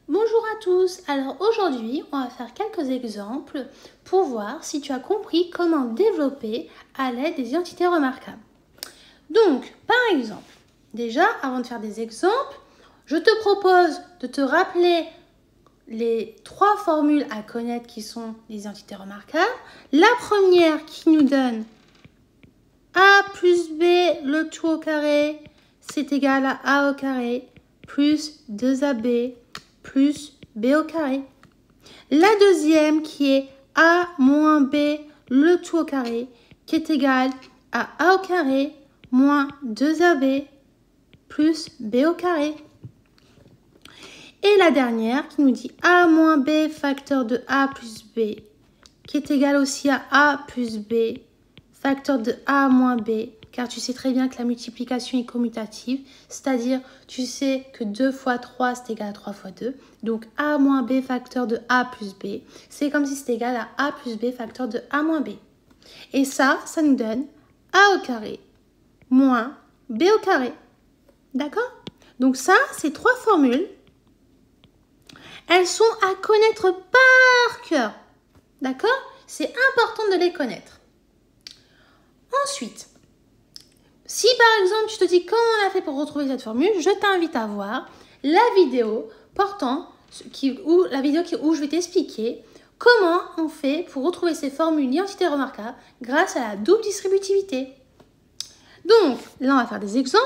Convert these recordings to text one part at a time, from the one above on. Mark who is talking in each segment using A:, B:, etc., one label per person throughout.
A: Bonjour à tous, alors aujourd'hui on va faire quelques exemples pour voir si tu as compris comment développer à l'aide des identités remarquables. Donc par exemple, déjà avant de faire des exemples, je te propose de te rappeler les trois formules à connaître qui sont les identités remarquables. La première qui nous donne A plus B le tout au carré, c'est égal à A au carré plus 2AB plus B au carré. La deuxième qui est A moins B le tout au carré qui est égal à A au carré moins 2AB plus B au carré. Et la dernière qui nous dit A moins B facteur de A plus B qui est égal aussi à A plus B facteur de A moins B, car tu sais très bien que la multiplication est commutative, c'est-à-dire tu sais que 2 fois 3 c'est égal à 3 fois 2, donc A moins B facteur de A plus B, c'est comme si c'était égal à A plus B facteur de A moins B. Et ça nous donne A au carré moins B au carré. D'accord? Donc ça, ces trois formules, elles sont à connaître par cœur. D'accord? C'est important de les connaître. Ensuite, si par exemple tu te dis comment on a fait pour retrouver cette formule, je t'invite à voir la vidéo où je vais t'expliquer comment on fait pour retrouver ces formules d'identité remarquable grâce à la double distributivité. Donc, là on va faire des exemples.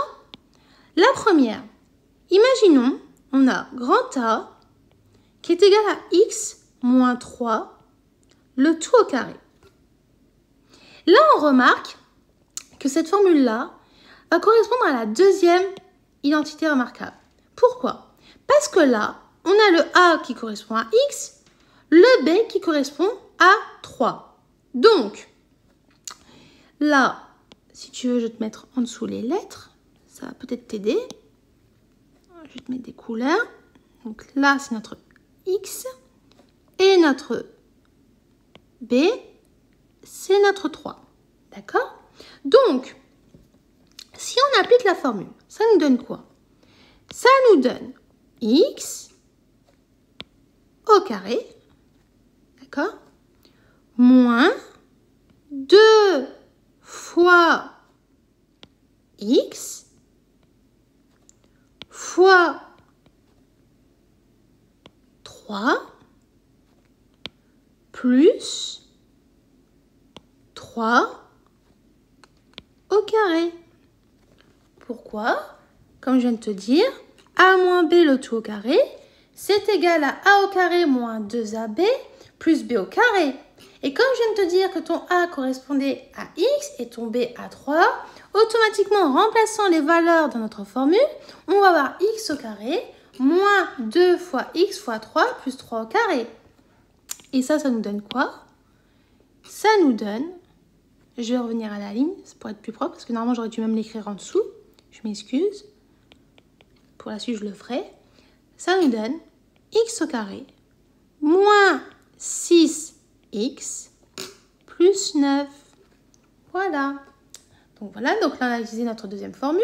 A: La première, imaginons, on a grand A qui est égal à x moins 3, le tout au carré. Là, on remarque que cette formule-là va correspondre à la deuxième identité remarquable. Pourquoi? Parce que là, on a le A qui correspond à x, le B qui correspond à 3. Donc, là, si tu veux, je vais te mettre en dessous les lettres. Ça va peut-être t'aider. Je vais te mettre des couleurs. Donc là, c'est notre x. Et notre B, c'est notre 3. D'accord? Donc, si on applique la formule, ça nous donne quoi? Ça nous donne x au carré, d'accord? Moins 2 fois x fois 3 plus 3 au carré. Pourquoi? Comme je viens de te dire, A moins B le tout au carré, c'est égal à A au carré moins 2AB plus B au carré. Et comme je viens de te dire que ton A correspondait à X et ton B à 3, automatiquement en remplaçant les valeurs de notre formule, on va avoir X au carré moins 2 fois X fois 3 plus 3 au carré. Et ça nous donne quoi? Ça nous donne, je vais revenir à la ligne pour être plus propre, parce que normalement j'aurais dû même l'écrire en dessous. Je m'excuse. Pour la suite, je le ferai. Ça nous donne x au carré moins 6x plus 9. Voilà. Donc là, on a utilisé notre deuxième formule.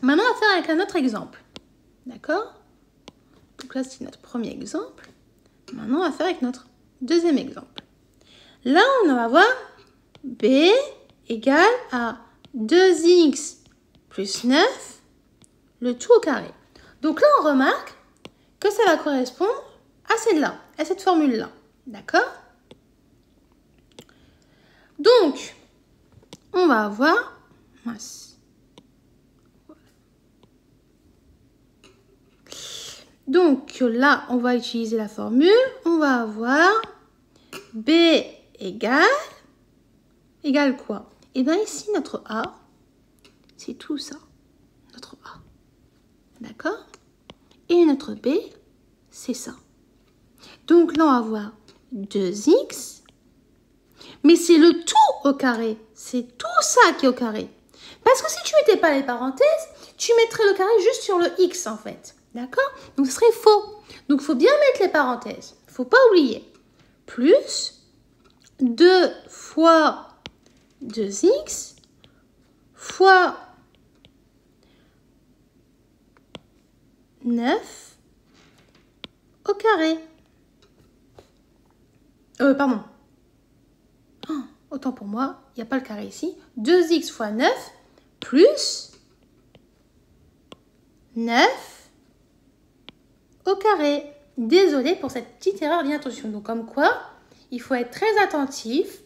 A: Maintenant, on va faire avec un autre exemple. D'accord? Donc là, c'est notre premier exemple. Maintenant, on va faire avec notre deuxième exemple. Là, on va voir b égale à 2x plus 9, le tout au carré. Donc là, on remarque que ça va correspondre à celle-là, à cette formule-là. D'accord? Donc, on va avoir... Donc là, on va utiliser la formule. On va avoir b égale quoi? Et bien ici, notre A, c'est tout ça, notre A. D'accord? Et notre B, c'est ça. Donc là, on va avoir 2x. Mais c'est le tout au carré. C'est tout ça qui est au carré. Parce que si tu ne mettais pas les parenthèses, tu mettrais le carré juste sur le x, en fait. D'accord? Donc, ce serait faux. Donc, il faut bien mettre les parenthèses. Il ne faut pas oublier. Plus 2 fois 2x fois 9 au carré. Pardon. Oh, autant pour moi, il n'y a pas le carré ici. 2x fois 9 plus 9 au carré. Désolée pour cette petite erreur d'inattention. Donc comme quoi, il faut être très attentif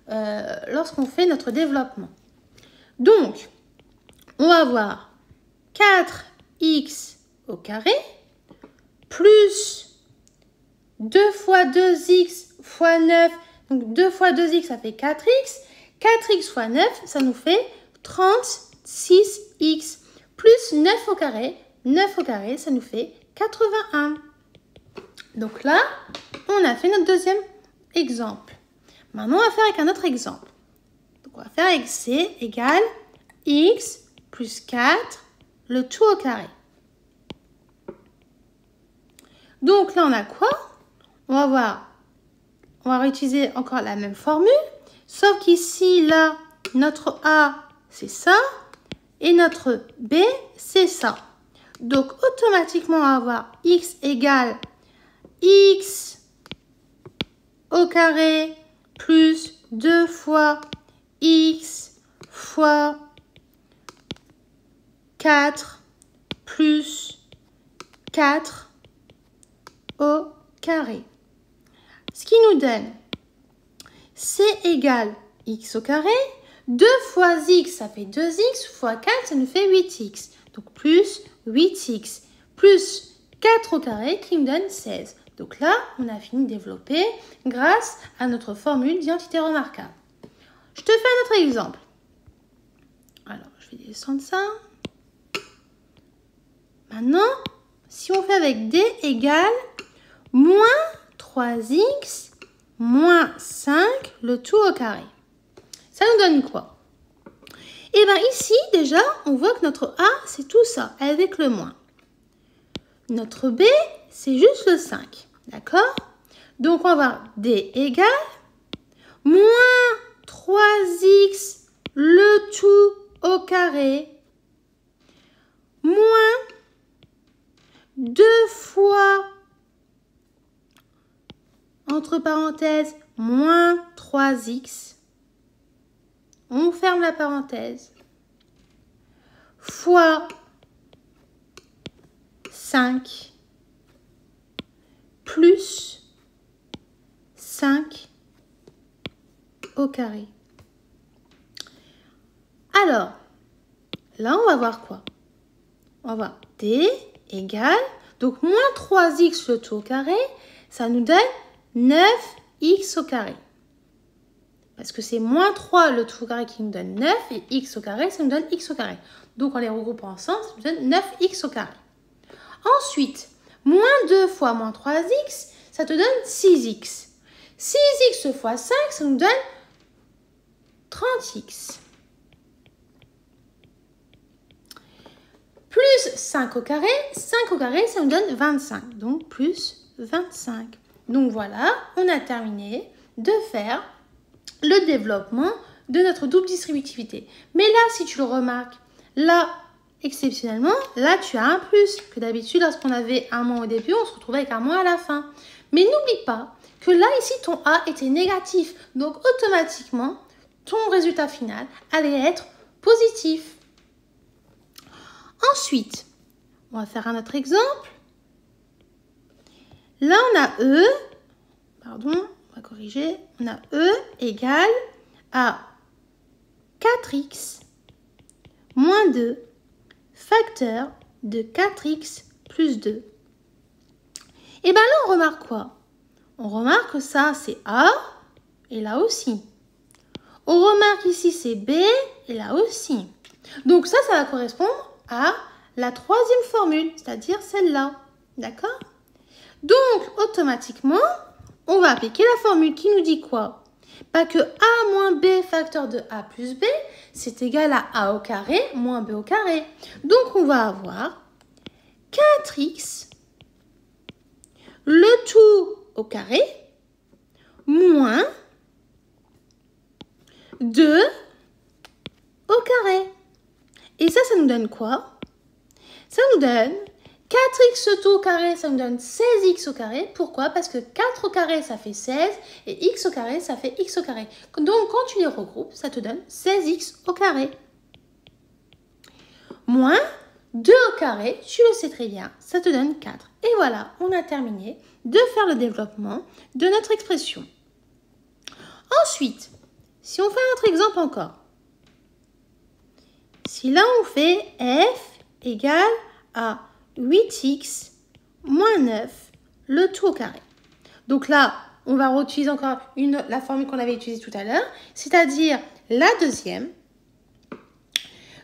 A: lorsqu'on fait notre développement. Donc, on va avoir 4x au carré plus 2 fois 2x fois 9. Donc 2 fois 2x, ça fait 4x. 4x fois 9, ça nous fait 36x. Plus 9 au carré. 9 au carré, ça nous fait 81. Donc là, on a fait notre deuxième exemple. Maintenant, on va faire avec un autre exemple. Donc, on va faire avec c égale x plus 4, le tout au carré. Donc là, on a quoi? On va réutiliser encore la même formule, sauf qu'ici, là, notre a, c'est ça, et notre b, c'est ça. Donc, automatiquement, on va avoir x égale x au carré plus 2 fois x fois 4 plus 4 au carré. Ce qui nous donne c égale x au carré. 2 fois x, ça fait 2x, fois 4, ça nous fait 8x. Donc plus 8x, plus 4 au carré qui nous donne 16. Donc là, on a fini de développer grâce à notre formule d'identité remarquable. Je te fais un autre exemple. Alors, je vais descendre ça. Maintenant, si on fait avec d égale moins 3x moins 5, le tout au carré. Ça nous donne quoi? Et bien ici, déjà, on voit que notre a, c'est tout ça, avec le moins. Notre b, c'est juste le 5. D'accord? Donc, on va avoir d égale moins 3x, le tout au carré, moins 2 fois, entre parenthèses, moins 3x. On ferme la parenthèse. Fois 5 plus 5 au carré. Alors, là, on va voir quoi? On va voir d égale, donc moins 3x le tout au carré, ça nous donne 9x au carré. Parce que c'est moins 3 le tout au carré qui nous donne 9 et x au carré, ça nous donne x au carré. Donc, en les regroupant ensemble, ça nous donne 9x au carré. Ensuite, moins 2 fois moins 3x, ça te donne 6x. 6x fois 5, ça nous donne 30x. Plus 5 au carré, ça nous donne 25. Donc, plus 25. Donc, voilà, on a terminé de faire le développement de notre double distributivité. Mais là, si tu le remarques, là, exceptionnellement, là, tu as un plus. Que d'habitude, lorsqu'on avait un moins au début, on se retrouvait avec un moins à la fin. Mais n'oublie pas que là, ici, ton A était négatif. Donc, automatiquement, ton résultat final allait être positif. Ensuite, on va faire un autre exemple. Là, on a E, pardon, on va corriger. On a E égale à 4x moins 2 facteur de 4x plus 2. Et bien là, on remarque quoi? On remarque que ça, c'est A, et là aussi. On remarque ici, c'est B, et là aussi. Donc ça va correspondre à la troisième formule, c'est-à-dire celle-là. D'accord? Donc, automatiquement, on va appliquer la formule qui nous dit quoi? Pas que A moins B facteur de A plus B, c'est égal à A au carré moins B au carré. Donc, on va avoir 4x, le tout au carré, moins 2 au carré. Et ça nous donne quoi? Ça nous donne 4x tout au carré, ça nous donne 16x au carré. Pourquoi? Parce que 4 au carré, ça fait 16 et x au carré, ça fait x au carré. Donc, quand tu les regroupes, ça te donne 16x au carré. Moins 2 au carré, tu le sais très bien, ça te donne 4. Et voilà, on a terminé de faire le développement de notre expression. Ensuite, si on fait un autre exemple encore. Si là, on fait f égale à 8x moins 9, le tout au carré. Donc là, on va réutiliser encore la formule qu'on avait utilisée tout à l'heure, c'est-à-dire la deuxième.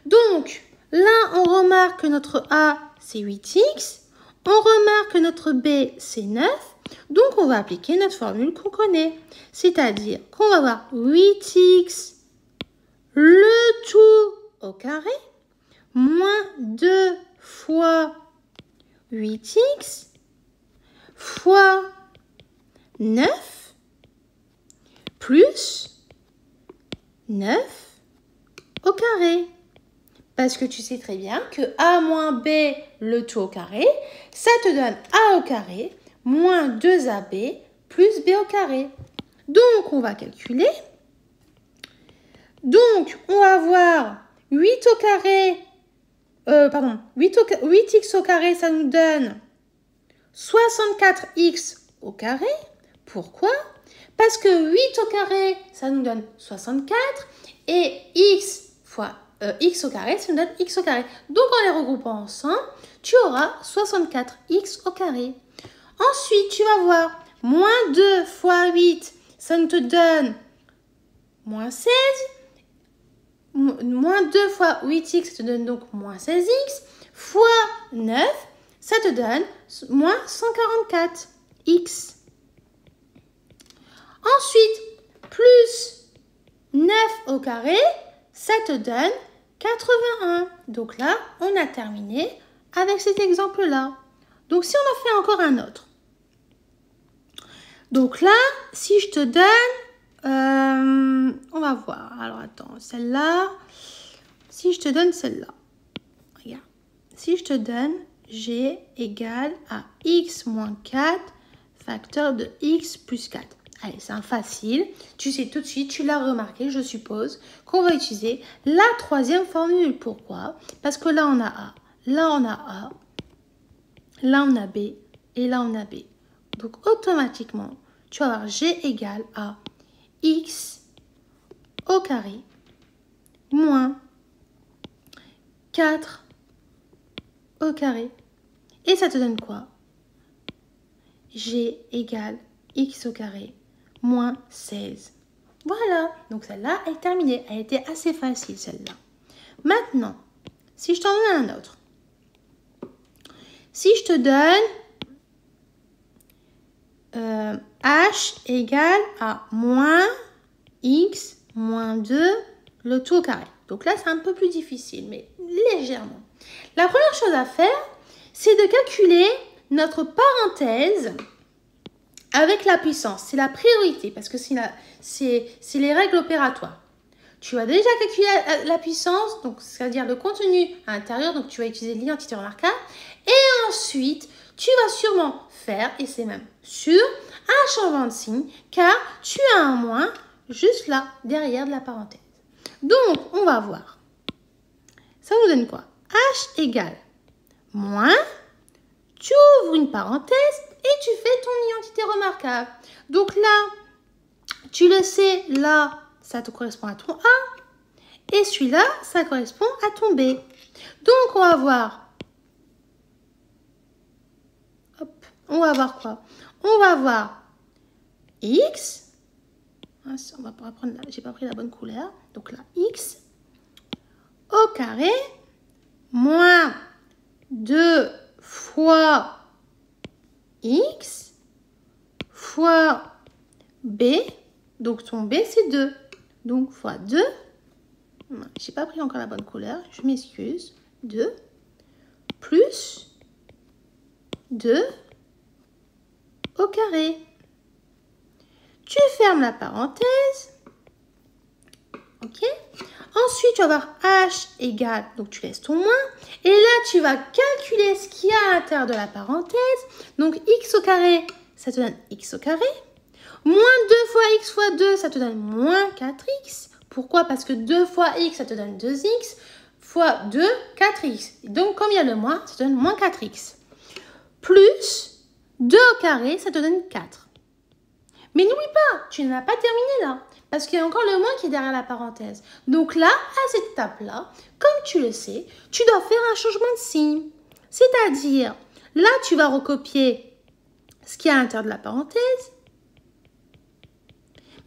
A: Donc, là, on remarque que notre A, c'est 8x. On remarque que notre B, c'est 9. Donc, on va appliquer notre formule qu'on connaît. C'est-à-dire qu'on va avoir 8x, le tout au carré, moins 2 fois 8x fois 9 plus 9 au carré. Parce que tu sais très bien que A moins B, le tout au carré, ça te donne A au carré moins 2AB plus B au carré. Donc, on va calculer. Donc, on va avoir 8 au carré, 8x au carré, ça nous donne 64x au carré. Pourquoi? Parce que 8 au carré, ça nous donne 64 et x fois x au carré, ça nous donne x au carré. Donc, en les regroupant ensemble, tu auras 64x au carré. Ensuite, tu vas voir moins 2 fois 8, ça nous te donne moins 16. Moins 2 fois 8x, ça te donne donc moins 16x, fois 9, ça te donne moins 144x. Ensuite, plus 9 au carré, ça te donne 81. Donc là, on a terminé avec cet exemple-là. Donc, si on en fait encore un autre. Donc là, si je te donne, on va voir. Alors, attends, celle-là. Si je te donne celle-là. Regarde. Si je te donne G égale à x moins 4 facteur de x plus 4. Allez, c'est un facile. Tu sais tout de suite, tu l'as remarqué, je suppose, qu'on va utiliser la troisième formule. Pourquoi? Parce que là, on a A. Là, on a A. Là, on a B. Et là, on a B. Donc, automatiquement, tu vas avoir G égale à x au carré moins 4 au carré. Et ça te donne quoi? G égale x au carré moins 16. Voilà, donc celle-là est terminée. Elle était assez facile, celle-là. Maintenant, si je t'en donne un autre. Si je te donne h égale à moins x moins 2, le tout au carré. Donc là, c'est un peu plus difficile, mais légèrement. La première chose à faire, c'est de calculer notre parenthèse avec la puissance. C'est la priorité, parce que c'est les règles opératoires. Tu as déjà calculé la puissance, donc c'est-à-dire le contenu à l'intérieur, donc tu vas utiliser l'identité remarquable. Et ensuite, tu vas sûrement faire, et c'est même sûr, un changement de signe, car tu as un moins juste là, derrière de la parenthèse. Donc, on va voir. Ça nous donne quoi? H égale moins, tu ouvres une parenthèse et tu fais ton identité remarquable. Donc là, tu le sais, là, ça te correspond à ton A. Et celui-là, ça correspond à ton B. Donc, on va voir. Hop, on va voir quoi? On va voir X. On va pas prendre, j'ai pas pris la bonne couleur. Donc là, X au carré moins 2 fois X fois B. Donc, ton B, c'est 2. Donc, fois 2. J'ai pas pris encore la bonne couleur. Je m'excuse. 2 plus 2 au carré. Tu fermes la parenthèse. Ok? Ensuite, tu vas avoir h égale, donc tu laisses ton moins. Et là, tu vas calculer ce qu'il y a à l'intérieur de la parenthèse. Donc, x au carré, ça te donne x au carré. Moins 2 fois x fois 2, ça te donne moins 4x. Pourquoi? Parce que 2 fois x, ça te donne 2x. Fois 2, 4x. Donc, comme il y a le moins, ça te donne moins 4x. Plus 2 au carré, ça te donne 4. Mais n'oublie pas, tu n'as pas terminé là. Parce qu'il y a encore le moins qui est derrière la parenthèse. Donc là, à cette étape-là, comme tu le sais, tu dois faire un changement de signe. C'est-à-dire, là, tu vas recopier ce qu'il y a à l'intérieur de la parenthèse.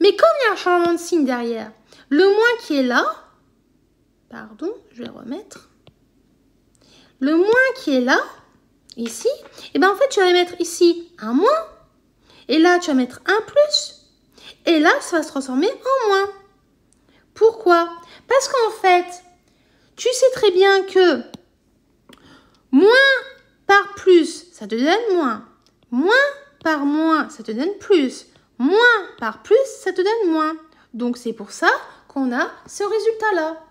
A: Mais comme il y a un changement de signe derrière, le moins qui est là, pardon, je vais remettre. Le moins qui est là, ici, et bien en fait, tu vas mettre ici un moins. Et là, tu vas mettre un plus. Et là, ça va se transformer en moins. Pourquoi? Parce qu'en fait, tu sais très bien que moins par plus, ça te donne moins. Moins par moins, ça te donne plus. Moins par plus, ça te donne moins. Donc, c'est pour ça qu'on a ce résultat-là.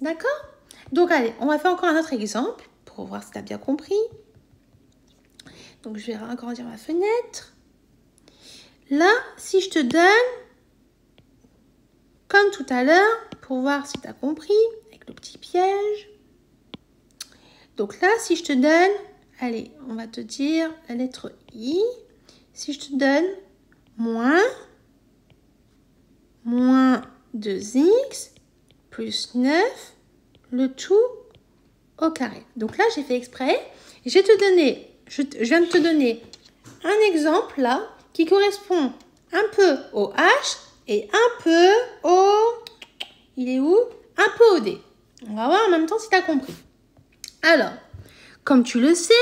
A: D'accord? Donc, allez, on va faire encore un autre exemple pour voir si tu as bien compris. Donc, je vais agrandir ma fenêtre. Là, si je te donne, comme tout à l'heure, pour voir si tu as compris, avec le petit piège. Donc là, si je te donne, allez, on va te dire la lettre I. Si je te donne moins 2x plus 9, le tout au carré. Donc là, j'ai fait exprès. Je viens de te donner un exemple là, qui correspond un peu au H et un peu au... Il est où? Un peu au D. On va voir en même temps si tu as compris. Alors, comme tu le sais,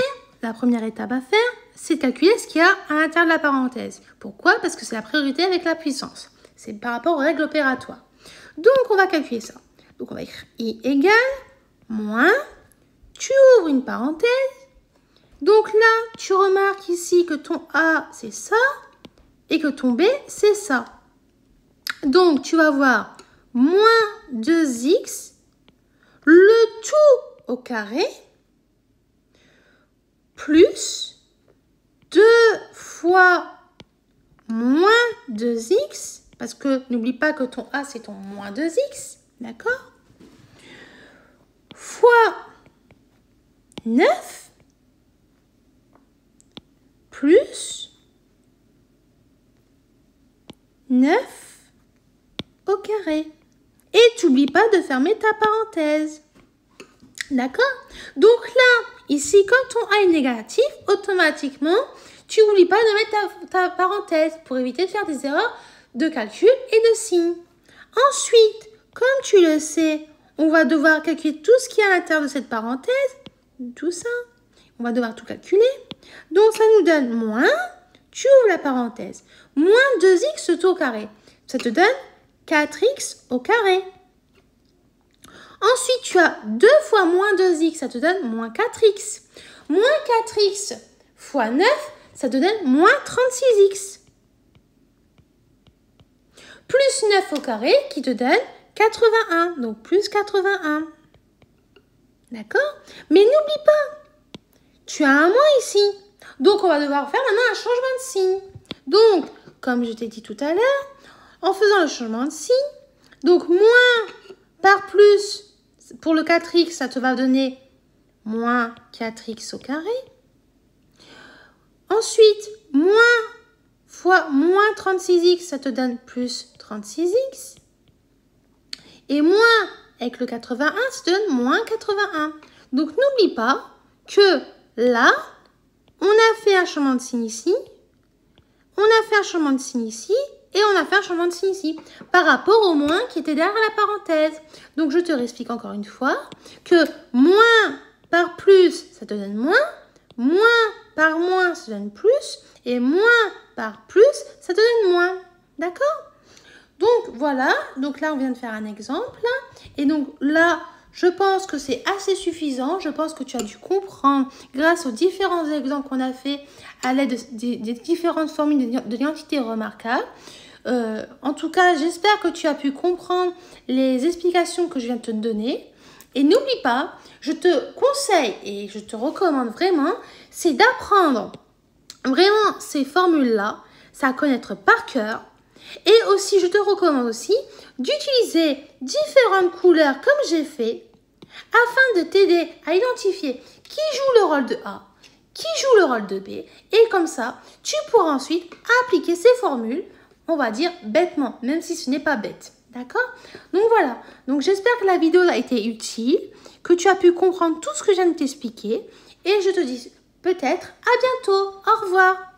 A: la première étape à faire, c'est de calculer ce qu'il y a à l'intérieur de la parenthèse. Pourquoi? Parce que c'est la priorité avec la puissance. C'est par rapport aux règles opératoires. Donc, on va calculer ça. Donc, on va écrire I égale moins, tu ouvres une parenthèse. Donc là, tu remarques ici que ton A, c'est ça. Et que ton B, c'est ça. Donc, tu vas voir moins 2x, le tout au carré, plus 2 fois moins 2x, parce que n'oublie pas que ton A, c'est ton moins 2x, d'accord? Fois 9, plus 9 au carré. Et tu n'oublies pas de fermer ta parenthèse. D'accord? Donc là, ici, comme ton A est négatif, automatiquement, tu n'oublies pas de mettre ta parenthèse pour éviter de faire des erreurs de calcul et de signe. Ensuite, comme tu le sais, on va devoir calculer tout ce qui est à l'intérieur de cette parenthèse. Tout ça. On va devoir tout calculer. Donc, ça nous donne moins. Tu ouvres la parenthèse. Moins 2x tout au carré. Ça te donne 4x au carré. Ensuite, tu as 2 fois moins 2x. Ça te donne moins 4x. Moins 4x fois 9, ça te donne moins 36x. Plus 9 au carré qui te donne 81. Donc, plus 81. D'accord? Mais n'oublie pas, tu as un moins ici. Donc, on va devoir faire maintenant un changement de signe. Donc, comme je t'ai dit tout à l'heure, en faisant le changement de signe, donc moins par plus, pour le 4x, ça te va donner moins 4x au carré. Ensuite, moins fois moins 36x, ça te donne plus 36x. Et moins avec le 81, ça te donne moins 81. Donc, n'oublie pas que là, on a fait un changement de signe ici, on a fait un changement de signe ici, et on a fait un changement de signe ici, par rapport au moins qui était derrière la parenthèse. Donc, je te réexplique encore une fois que moins par plus, ça te donne moins par moins, ça te donne plus, et moins par plus, ça te donne moins. D'accord? Donc, voilà. Donc là, on vient de faire un exemple. Et donc là, je pense que c'est assez suffisant. Je pense que tu as dû comprendre, grâce aux différents exemples qu'on a fait à l'aide des différentes formules de l'identité remarquable. En tout cas, j'espère que tu as pu comprendre les explications que je viens de te donner. Et n'oublie pas, je te conseille et je te recommande vraiment, c'est d'apprendre vraiment ces formules-là, ça à connaître par cœur. Et aussi, je te recommande aussi d'utiliser différentes couleurs comme j'ai fait afin de t'aider à identifier qui joue le rôle de A, qui joue le rôle de B. Et comme ça, tu pourras ensuite appliquer ces formules, on va dire bêtement, même si ce n'est pas bête. D'accord? Donc voilà. Donc j'espère que la vidéo a été utile, que tu as pu comprendre tout ce que je viens de t'expliquer. Et je te dis peut-être à bientôt. Au revoir.